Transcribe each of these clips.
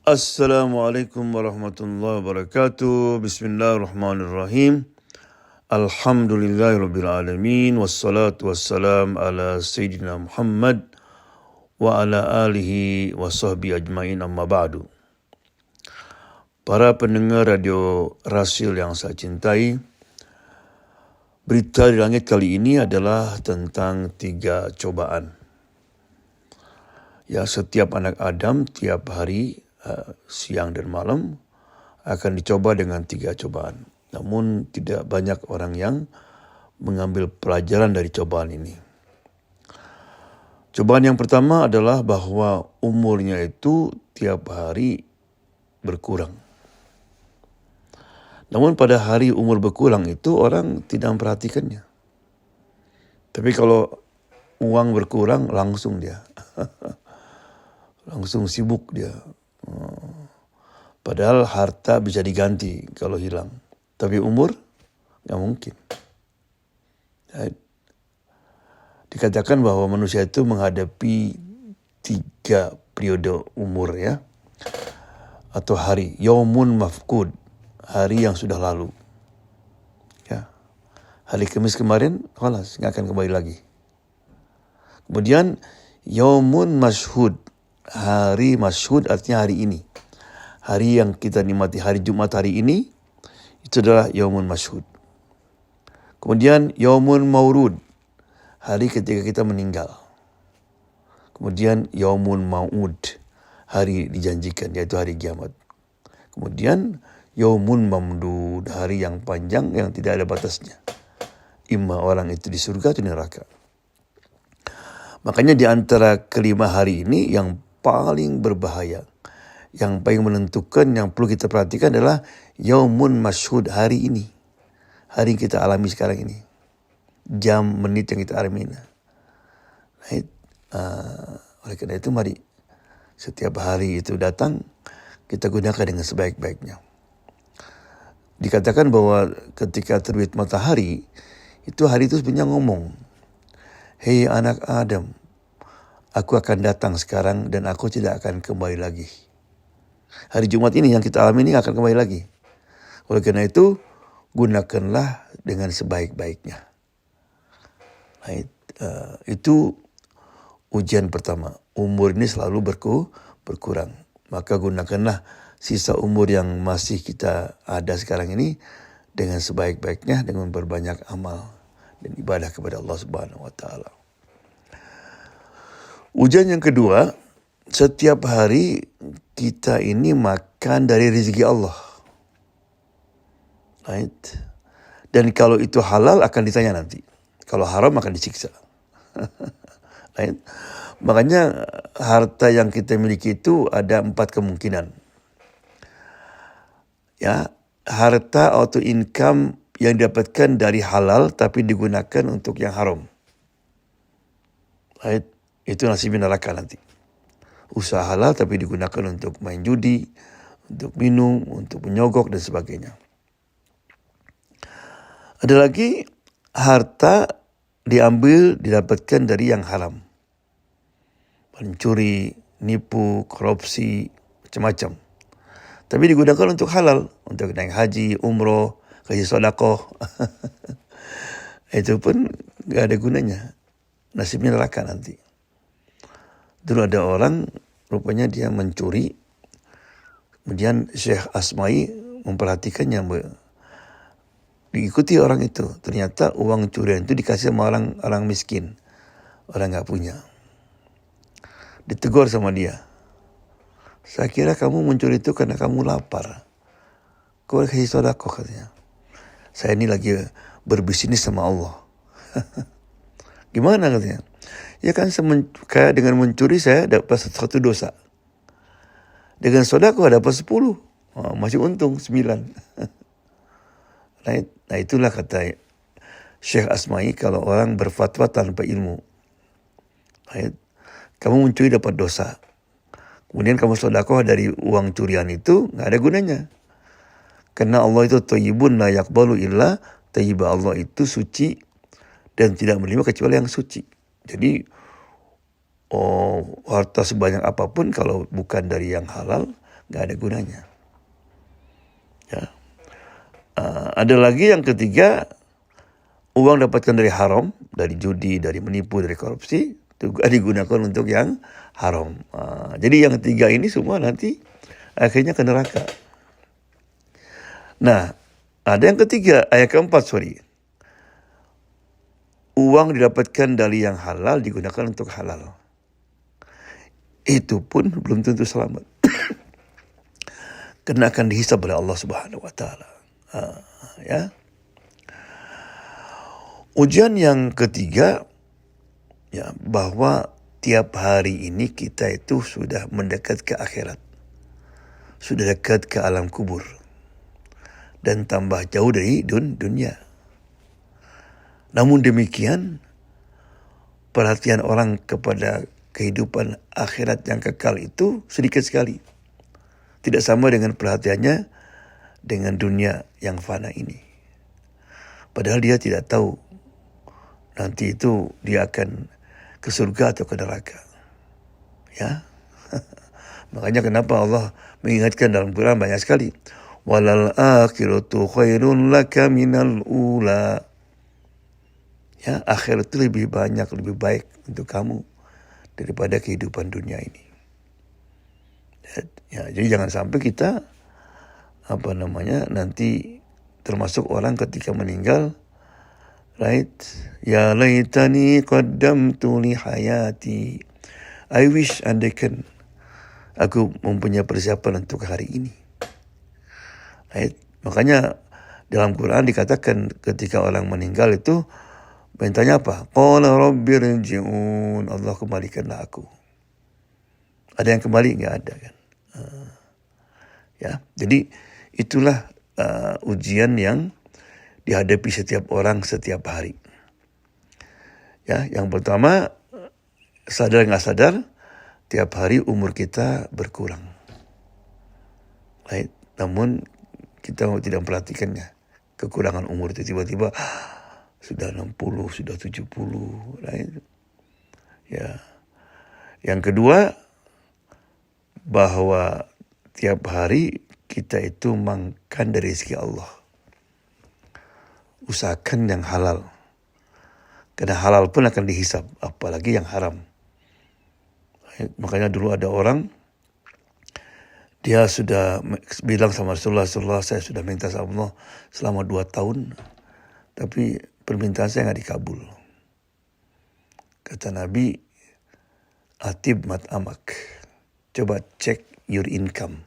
Assalamualaikum warahmatullahi wabarakatuh. Bismillahirrahmanirrahim. Alhamdulillahirabbil alamin wassalatu wassalam ala sayyidina Muhammad wa ala alihi wa sahbihi ajmain, amma ba'du. Para pendengar radio Rasil yang saya cintai, berita di langit kali ini adalah tentang 3 cobaan. Ya, setiap anak Adam tiap hari siang dan malam akan dicoba dengan 3 cobaan. Namun tidak banyak orang yang mengambil pelajaran dari cobaan ini. Cobaan yang pertama adalah bahwa umurnya itu tiap hari berkurang. Namun pada hari umur berkurang itu orang tidak memperhatikannya. Tapi kalau uang berkurang langsung dia. Langsung sibuk dia. Padahal harta bisa diganti kalau hilang. Tapi umur nggak mungkin. Dikatakan bahwa manusia itu menghadapi 3 periode umur ya. Atau hari. Yaumun mafqud. Hari yang sudah lalu. Ya. Hari Kamis kemarin, khalas, nggak akan kembali lagi. Kemudian yaumun mashhud. Hari mashhud artinya hari ini. Hari yang kita nikmati, hari Jumat hari ini, itu adalah yaumun mashhud. Kemudian yaumun maurud. Hari ketika kita meninggal. Kemudian yaumun mau'ud. Hari dijanjikan, yaitu hari kiamat. Kemudian yaumun mamdud. Hari yang panjang yang tidak ada batasnya. Imma orang itu di surga atau di neraka. Makanya di antara kelima hari ini yang paling berbahaya, yang paling menentukan, yang perlu kita perhatikan adalah yaumun mashhud, hari ini. Hari yang kita alami sekarang ini. Jam, menit yang kita alami ini. Oleh karena itu mari setiap hari itu datang, kita gunakan dengan sebaik-baiknya. Dikatakan bahwa ketika terbit matahari, itu hari itu sebenarnya ngomong, "Hei anak Adam, aku akan datang sekarang dan aku tidak akan kembali lagi." Hari Jumat ini yang kita alami ini akan kembali lagi. Oleh karena itu, gunakanlah dengan sebaik-baiknya. Itu ujian pertama. Umur ini selalu berkurang. Maka gunakanlah sisa umur yang masih kita ada sekarang ini dengan sebaik-baiknya, dengan berbanyak amal dan ibadah kepada Allah Subhanahu wa taala. Ujian yang kedua, setiap hari kita ini makan dari rezeki Allah. Dan kalau itu halal akan ditanya nanti. Kalau haram akan disiksa. Makanya harta yang kita miliki itu ada 4 kemungkinan. Ya, harta atau income yang didapatkan dari halal tapi digunakan untuk yang haram. Itu nasib neraka nanti. Usaha halal tapi digunakan untuk main judi, untuk minum, untuk menyogok dan sebagainya. Ada lagi harta didapatkan dari yang haram. Mencuri, nipu, korupsi, macam-macam. Tapi digunakan untuk halal, untuk naik haji, umroh, kasih sedekah. Itu pun gak ada gunanya. Nasibnya neraka nanti. Dulu ada orang, rupanya dia mencuri. Kemudian Syekh Asma'i memperhatikannya. Diikuti orang itu. Ternyata uang curian itu dikasih sama orang miskin. Orang gak punya. Ditegur sama dia. Saya kira kamu mencuri itu karena kamu lapar. Kau kasih sedekah katanya. Saya ini lagi berbisnis sama Allah. Gimana katanya? Ya kan dengan mencuri saya dapat 1 dosa. Dengan sedekah dapat 10. Masih untung 9. Nah itulah kata Syekh Asma'i, kalau orang berfatwa tanpa ilmu. Kamu mencuri dapat dosa. Kemudian kamu sedekah dari uang curian itu, gak ada gunanya. Karena Allah itu thayyibun la yaqbalu illa thayyiba. Allah itu suci dan tidak menerima kecuali yang suci. Jadi harta sebanyak apapun kalau bukan dari yang halal, nggak ada gunanya. Ya. Ada lagi yang ketiga, uang dapatkan dari haram, dari judi, dari menipu, dari korupsi, juga digunakan untuk yang haram. Jadi yang ketiga ini semua nanti akhirnya ke neraka. Nah, ada yang ketiga, ayat keempat, uang didapatkan dari yang halal digunakan untuk halal. Itu pun belum tentu selamat. Karena akan dihisab oleh Allah Subhanahu wa taala. Ya. Ujian yang ketiga, ya, bahwa tiap hari ini kita itu sudah mendekat ke akhirat. Sudah dekat ke alam kubur. Dan tambah jauh dari dunia. Namun demikian, perhatian orang kepada kehidupan akhirat yang kekal itu sedikit sekali. Tidak sama dengan perhatiannya dengan dunia yang fana ini. Padahal dia tidak tahu nanti itu dia akan ke surga atau ke neraka. Ya. Makanya kenapa Allah mengingatkan dalam Quran banyak sekali. Walal akhiratu khairun laka minal ula. Ya, akhirat itu lebih banyak, lebih baik untuk kamu daripada kehidupan dunia ini. Ya, jadi jangan sampai kita nanti termasuk orang ketika meninggal, right? Ya laitani qaddamtu li hayati. I wish andaikan aku mempunyai persiapan untuk hari ini. Right? Makanya dalam Quran dikatakan ketika orang meninggal itu mintanya apa? Qala rabbirji'un. Allah kembalikanlah aku. Ada yang kembali? Nggak ada kan? Ya, jadi itulah ujian yang dihadapi setiap orang setiap hari. Ya, yang pertama, sadar nggak sadar, tiap hari umur kita berkurang. Right? Namun kita tidak memperhatikannya. Kekurangan umur itu tiba-tiba sudah 60, sudah 70, right? Ya. Yang kedua, bahwa tiap hari kita itu makan dari rezeki Allah. Usahakan yang halal. Karena halal pun akan dihisab, apalagi yang haram. Makanya dulu ada orang, dia sudah bilang sama Rasulullah, saya sudah minta sama Allah selama 2 tahun, tapi permintaan saya nggak dikabul. Kata Nabi, atib mat'amak. Coba cek your income.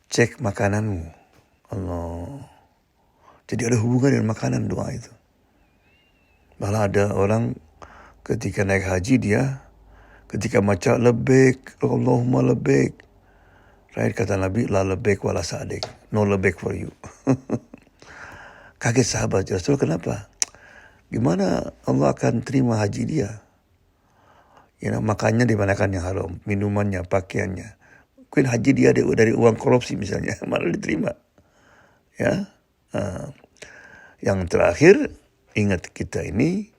Cek makananmu. Allah. Jadi ada hubungan dengan makanan doa itu. Malah ada orang ketika naik haji dia, ketika baca labbaik, Allahumma labbaik. Right, kata Nabi, la labbaik wala sa'dik. No labbaik for you. Kaget sahabat, Rasul kenapa? Gimana Allah akan terima haji dia? Ya, makannya dimanakan yang haram, minumannya, pakaiannya. Mungkin haji dia dari uang korupsi misalnya, malah diterima. Ya, yang terakhir, ingat kita ini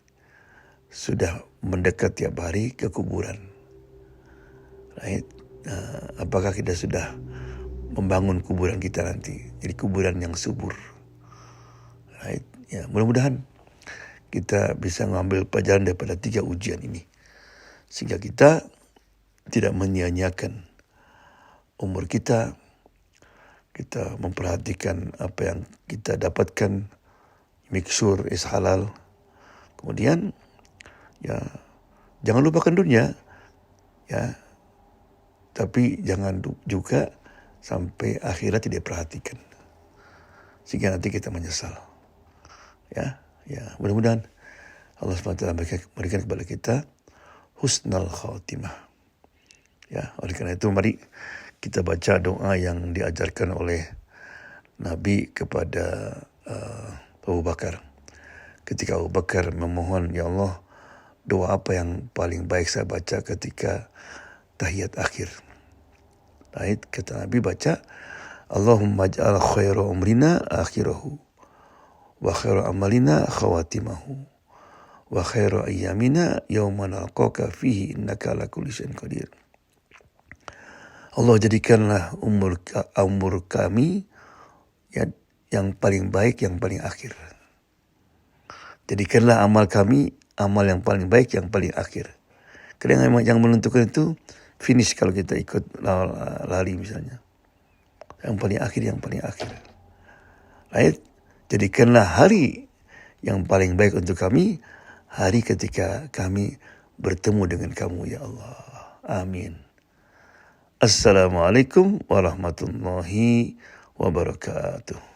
sudah mendekat tiap hari ke kuburan. Right? Apakah kita sudah membangun kuburan kita nanti? Jadi kuburan yang subur. Right? Ya, mudah-mudahan kita bisa mengambil pelajaran daripada 3 ujian ini. Sehingga kita tidak menyia-nyiakan umur kita. Kita memperhatikan apa yang kita dapatkan. Make sure is halal. Kemudian, ya, jangan lupakan dunia. Ya, tapi jangan juga sampai akhirat tidak diperhatikan. Sehingga nanti kita menyesal. Ya, mudah-mudahan Allah SWT memberikan kepada kita husnul khatimah. Ya, oleh karena itu mari kita baca doa yang diajarkan oleh Nabi kepada Abu Bakar. Ketika Abu Bakar memohon, ya Allah, doa apa yang paling baik saya baca ketika tahiyat akhir? Baik, kata Nabi baca, Allahumma ja'al khaira umrina akhirahu, wa khaira amalina khawatimahu, wa khaira ayyamina yawma nalqaka fihi innaka ala kulli syai'in qadir. Allah jadikanlah umur kami ya, yang paling baik, yang paling akhir. Jadikanlah amal kami amal yang paling baik, yang paling akhir. Kadang yang menentukan itu finish kalau kita ikut lari misalnya. Yang paling akhir. Right? Jadikanlah hari yang paling baik untuk kami, hari ketika kami bertemu dengan kamu, ya Allah. Amin. Assalamualaikum warahmatullahi wabarakatuh.